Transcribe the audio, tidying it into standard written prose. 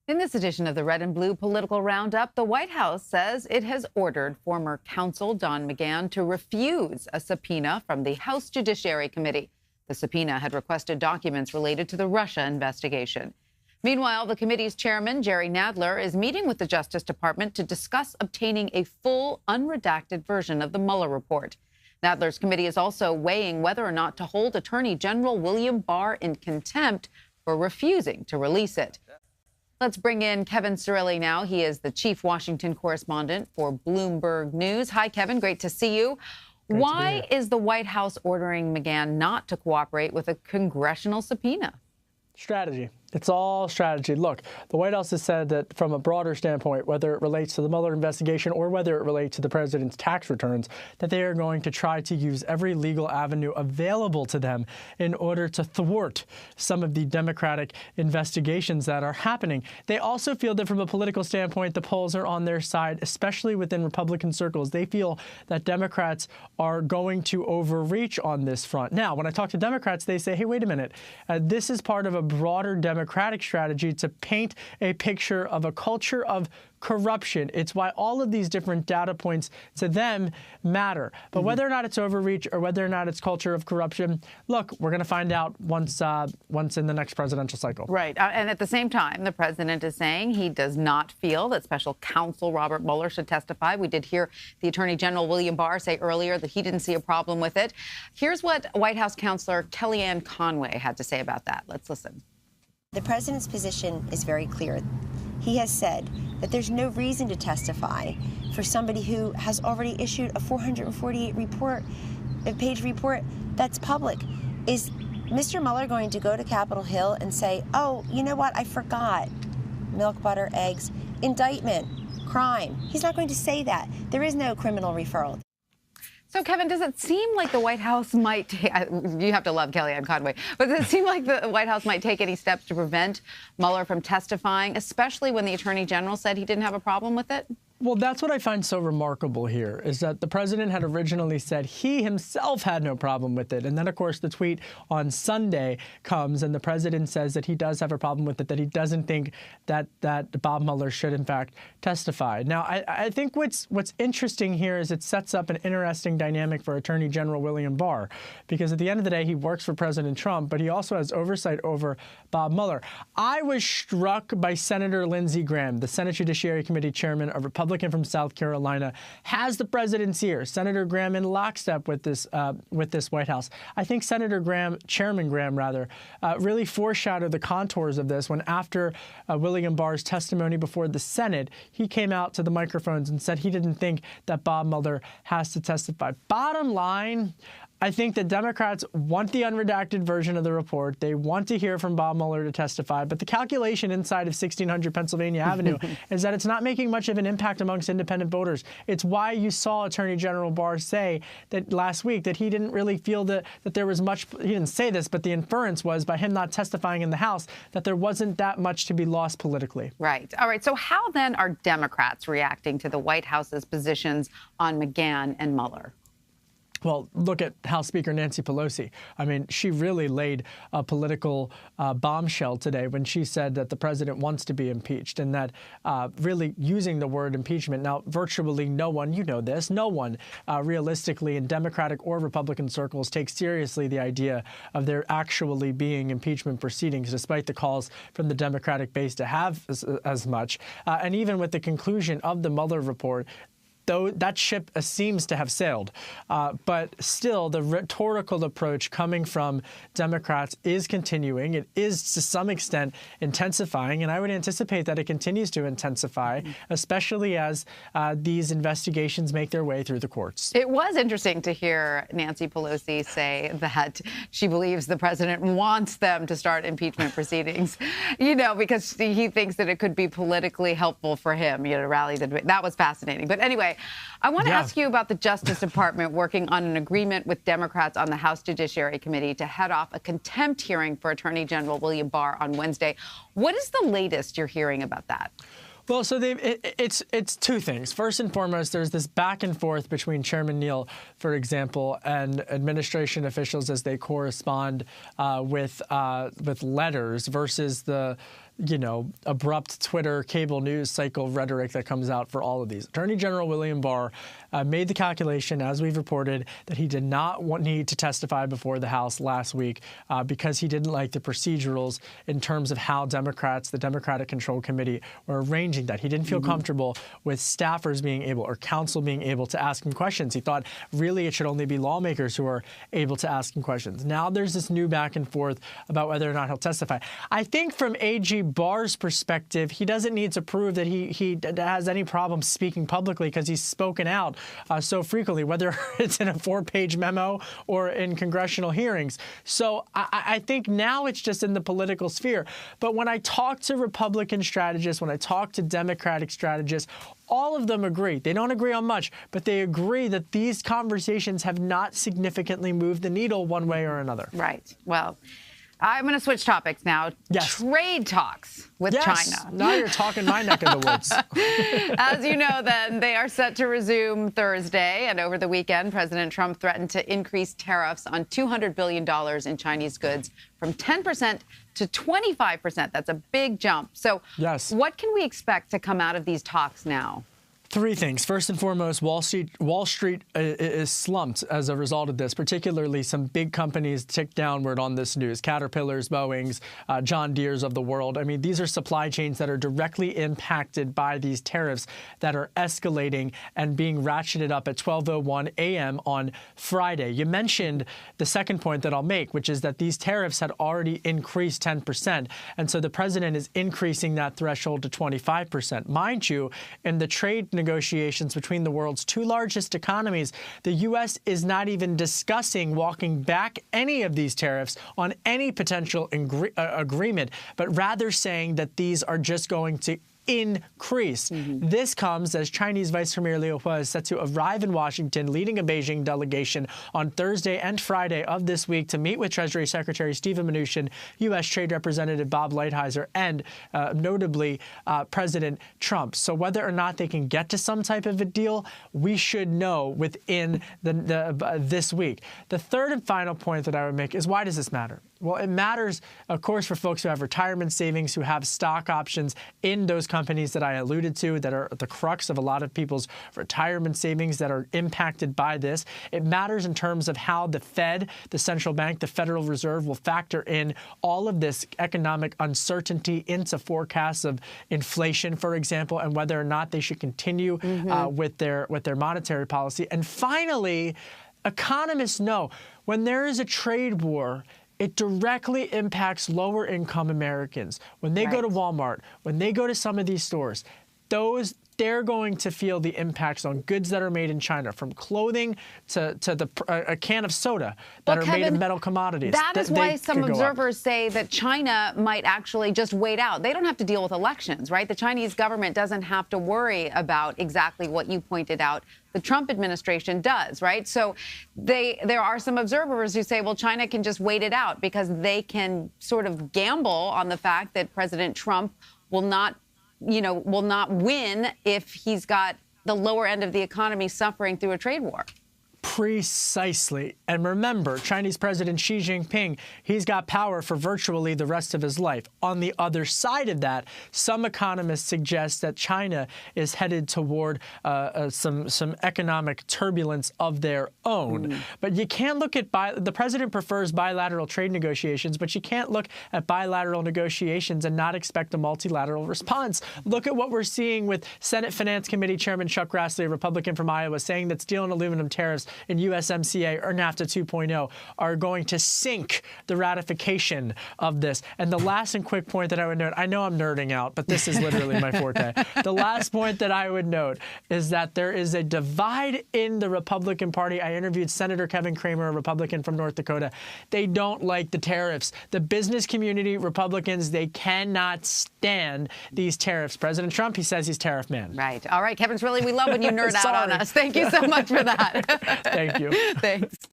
In this edition of the Red and Blue Political Roundup, the White House says it has ordered former counsel Don McGahn to refuse a subpoena from the House Judiciary Committee. The subpoena had requested documents related to the Russia investigation. Meanwhile, the committee's chairman, Jerry Nadler, is meeting with the Justice Department to discuss obtaining a full, unredacted version of the Mueller report. Nadler's committee is also weighing whether or not to hold Attorney General William Barr in contempt for refusing to release it. Let's bring in Kevin Cirilli now. He is the chief Washington correspondent for Bloomberg News. Hi, Kevin. Great to see you. Why is the White House ordering McGahn not to cooperate with a congressional subpoena? Strategy. It's all strategy. Look, the White House has said that from a broader standpoint, whether it relates to the Mueller investigation or whether it relates to the president's tax returns, that they are going to try to use every legal avenue available to them in order to thwart some of the Democratic investigations that are happening. They also feel that from a political standpoint, the polls are on their side, especially within Republican circles. They feel that Democrats are going to overreach on this front. Now, when I talk to Democrats, they say, hey, wait a minute, this is part of a broader Democratic strategy to paint a picture of a culture of corruption. It's why all of these different data points to them matter. But whether or not it's overreach or whether or not it's culture of corruption, look, we're going to find out once in the next presidential cycle. Right. And at the same time, the president is saying he does not feel that special counsel Robert Mueller should testify. We did hear the Attorney General William Barr say earlier that he didn't see a problem with it. Here's what White House counselor Kellyanne Conway had to say about that. Let's listen. The president's position is very clear. He has said that there's no reason to testify for somebody who has already issued a 448-page report that's public. Is Mr. Mueller going to go to Capitol Hill and say, oh, you know what, I forgot, milk, butter, eggs, indictment, crime? He's not going to say that. There is no criminal referral. So, Kevin, does it seem like the White House might you have to love Kellyanne Conway, but does it seem like the White House might take any steps to prevent Mueller from testifying, especially when the Attorney General said he didn't have a problem with it? Well, that's what I find so remarkable here, is that the president had originally said he himself had no problem with it. And then, of course, the tweet on Sunday comes and the president says that he does have a problem with it, that he doesn't think that Bob Mueller should, in fact, testify. Now, I think what's interesting here is it sets up an interesting dynamic for Attorney General William Barr, because at the end of the day, he works for President Trump, but he also has oversight over Bob Mueller. I was struck by Senator Lindsey Graham, the Senate Judiciary Committee chairman, a Republican from South Carolina, has the president's ear. Senator Graham in lockstep with this White House. I think Senator Graham, Chairman Graham rather, really foreshadowed the contours of this when after William Barr's testimony before the Senate, he came out to the microphones and said he didn't think that Bob Mueller has to testify. Bottom line, I think that Democrats want the unredacted version of the report. They want to hear from Bob Mueller to testify. But the calculation inside of 1600 Pennsylvania Avenue is that it's not making much of an impact amongst independent voters. It's why you saw Attorney General Barr say that last week that he didn't really feel that there was much. He didn't say this, but the inference was by him not testifying in the House that there wasn't that much to be lost politically. Right. All right. So how then are Democrats reacting to the White House's positions on McGahn and Mueller? Well, look at House Speaker Nancy Pelosi. I mean, she really laid a political bombshell today when she said that the president wants to be impeached and that really using the word impeachment. Now, virtually no one, you know this, no one realistically in Democratic or Republican circles takes seriously the idea of there actually being impeachment proceedings, despite the calls from the Democratic base to have as much. And even with the conclusion of the Mueller report, though that ship seems to have sailed. But still, the rhetorical approach coming from Democrats is continuing. It is, to some extent, intensifying. And I would anticipate that it continues to intensify, especially as these investigations make their way through the courts. It was interesting to hear Nancy Pelosi say that she believes the president wants them to start impeachment proceedings, because he thinks that it could be politically helpful for him, to rally the debate. That was fascinating. But anyway, I want to ask you about the Justice Department working on an agreement with Democrats on the House Judiciary Committee to head off a contempt hearing for Attorney General William Barr on Wednesday. What is the latest you're hearing about that? Well, so it's two things. First and foremost, there's this back and forth between Chairman Neal, for example, and administration officials as they correspond with letters versus the abrupt Twitter cable news cycle rhetoric that comes out for all of these. Attorney General William Barr made the calculation, as we've reported, that he did not need to testify before the House last week because he didn't like the procedurals in terms of how Democrats, the Democratic Control Committee, were arranging that. He didn't feel comfortable with staffers being able, or counsel being able, to ask him questions. He thought really it should only be lawmakers who are able to ask him questions. Now there's this new back and forth about whether or not he'll testify. I think from AG Barr's perspective, he doesn't need to prove that he has any problem speaking publicly because he's spoken out so frequently, whether it's in a 4-page memo or in congressional hearings. So I think now it's just in the political sphere. But when I talk to Republican strategists, when I talk to Democratic strategists, all of them agree. They don't agree on much, but they agree that these conversations have not significantly moved the needle one way or another. Right. Well, I'm going to switch topics now. Yes. Trade talks with China. Now you're talking my neck of the woods. As you know, then, they are set to resume Thursday. And over the weekend, President Trump threatened to increase tariffs on $200 billion in Chinese goods from 10% to 25%. That's a big jump. So what can we expect to come out of these talks now? Three things. First and foremost, Wall Street is slumped as a result of this, particularly some big companies tick downward on this news. Caterpillars, Boeings, John Deere's of the world. I mean, these are supply chains that are directly impacted by these tariffs that are escalating and being ratcheted up at 12:01 a.m. on Friday. You mentioned the second point that I'll make, which is that these tariffs had already increased 10%. And so the president is increasing that threshold to 25%. Mind you, in the trade negotiations between the world's two largest economies, the U.S. is not even discussing walking back any of these tariffs on any potential agreement, but rather saying that these are just going to increase. This comes as Chinese Vice Premier Liu He is set to arrive in Washington, leading a Beijing delegation on Thursday and Friday of this week to meet with Treasury Secretary Steven Mnuchin, U.S. Trade Representative Bob Lighthizer, and notably President Trump. So whether or not they can get to some type of a deal, we should know within this week. The third and final point that I would make is, why does this matter? Well, it matters, of course, for folks who have retirement savings, who have stock options in those companies that I alluded to, that are the crux of a lot of people's retirement savings that are impacted by this. It matters in terms of how the Fed, the central bank, the Federal Reserve will factor in all of this economic uncertainty into forecasts of inflation, for example, and whether or not they should continue with their monetary policy. And finally, economists know when there is a trade war, it directly impacts lower-income Americans. When they go to Walmart, when they go to some of these stores, they're going to feel the impacts on goods that are made in China, from clothing to a can of soda that are made of metal commodities. That is why some observers say that China might actually just wait out. They don't have to deal with elections, right? The Chinese government doesn't have to worry about exactly what you pointed out. The Trump administration does, right? So there are some observers who say, well, China can just wait it out because they can sort of gamble on the fact that President Trump will not win if he's got the lower end of the economy suffering through a trade war. Precisely. And remember, Chinese President Xi Jinping, he's got power for virtually the rest of his life. On the other side of that, some economists suggest that China is headed toward some economic turbulence of their own. But you can't look at the president prefers bilateral trade negotiations, but you can't look at bilateral negotiations and not expect a multilateral response. Look at what we're seeing with Senate Finance Committee Chairman Chuck Grassley, a Republican from Iowa, saying that steel and aluminum tariffs in USMCA or NAFTA 2.0 are going to sink the ratification of this. And the last and quick point that I would note, I know I'm nerding out, but this is literally my forte. The last point that I would note is that there is a divide in the Republican Party. I interviewed Senator Kevin Cramer, a Republican from North Dakota. They don't like the tariffs. The business community, Republicans, they cannot stand these tariffs. President Trump, he says he's tariff man. Right. All right, Kevin Cirilli, we love when you nerd out on us. Thank you so much for that. Thank you. Thanks.